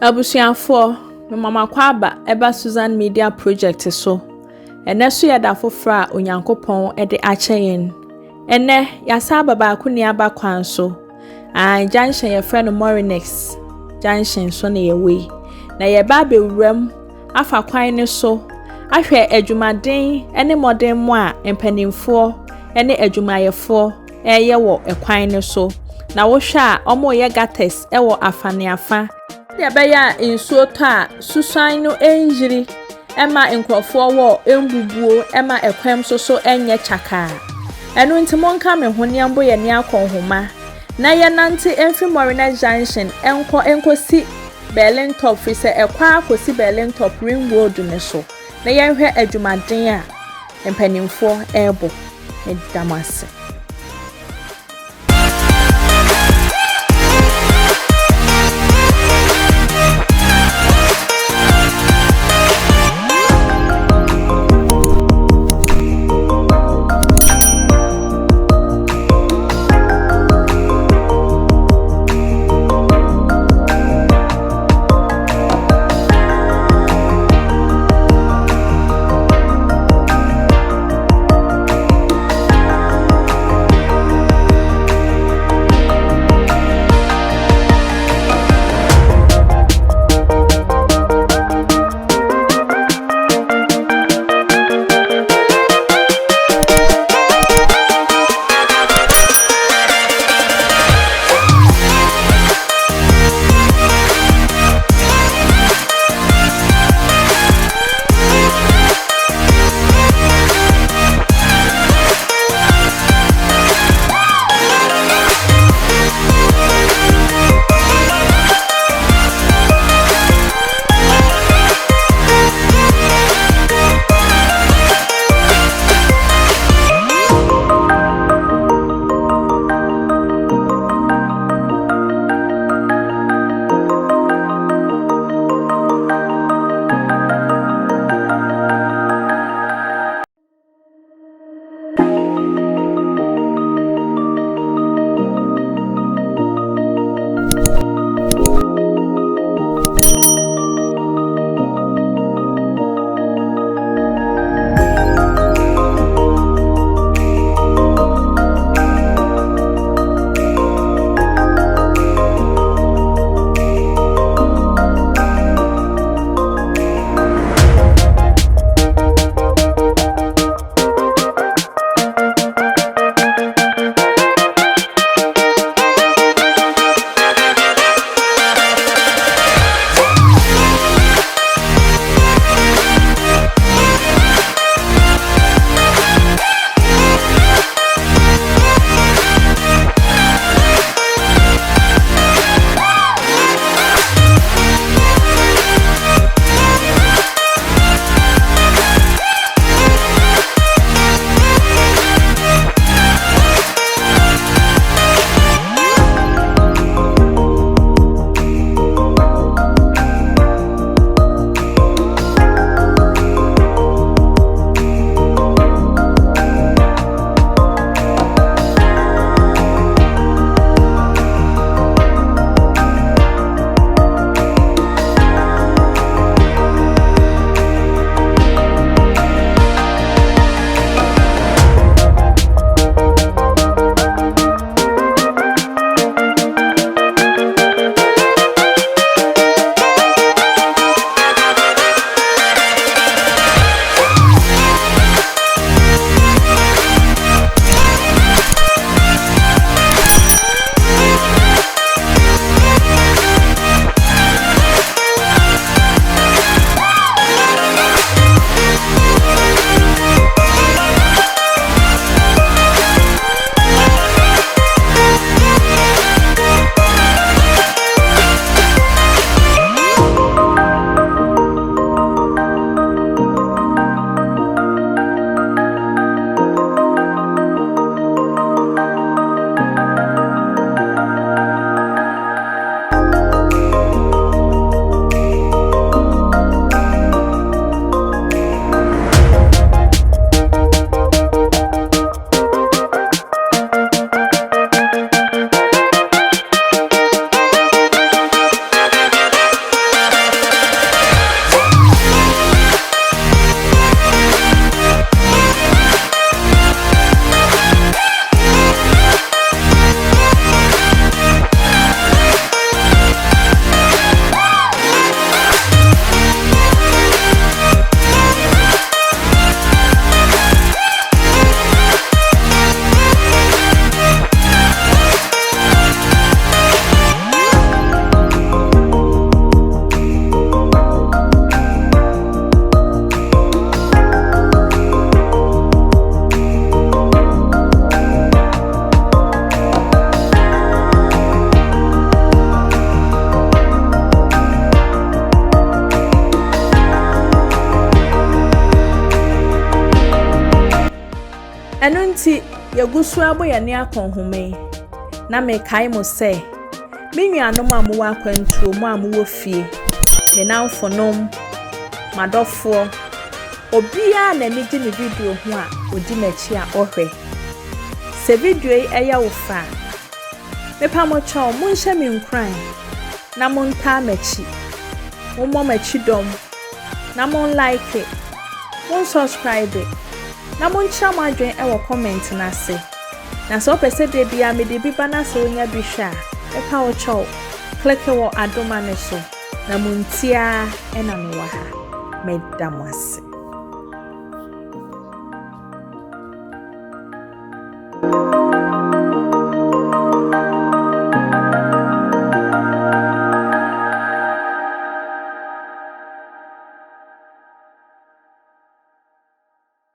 Abusuafo, me mama kwaba eba Sunyani Media Project so. Ene so yeda fofra Onyankopon ede acheyen. Ene yasaba Baakoniaba kwan so. Junction ye friend Morinex. Junction so na yewe. Na ye ba bewuram afa kwan ne so. Ahwe adwumaden ene modern mo a empanimfo ene adwumayefo eye wo ekwan ne so. Na wo hwe a omo ye gates ewo afane afa. Ya beya insuo ta susan no enjiri ema nkrofo wo embubuo ema ekwem so enye chaka enu nti monka me honiambo ye ne akonhoma na ye nante emfi Morina Junction enkosi Berlin top fi se ekwa akosi Berlin top ring road ne so na ye hwe adwumaden a empanimfo ebo edamase. Eno nti yegusu abo ye ne akonhome na me kai mo se me nuanom amuwa akwantuo mu amuwo fie me nanfonom madofo obia na ni gine video ho a odi machi a ohwe se video yi eya wo fa me pa mo chaw mo nhye me nkran na mo nta machi mo mo machi dom na mo like it mo subscribe it na mo ncha mo adwen e wo comment na se na so pese de bia me de biba na so nya bi hwa e pa wo chaw click wo adoma ne so na mo ntia e na me wa ha me damwase.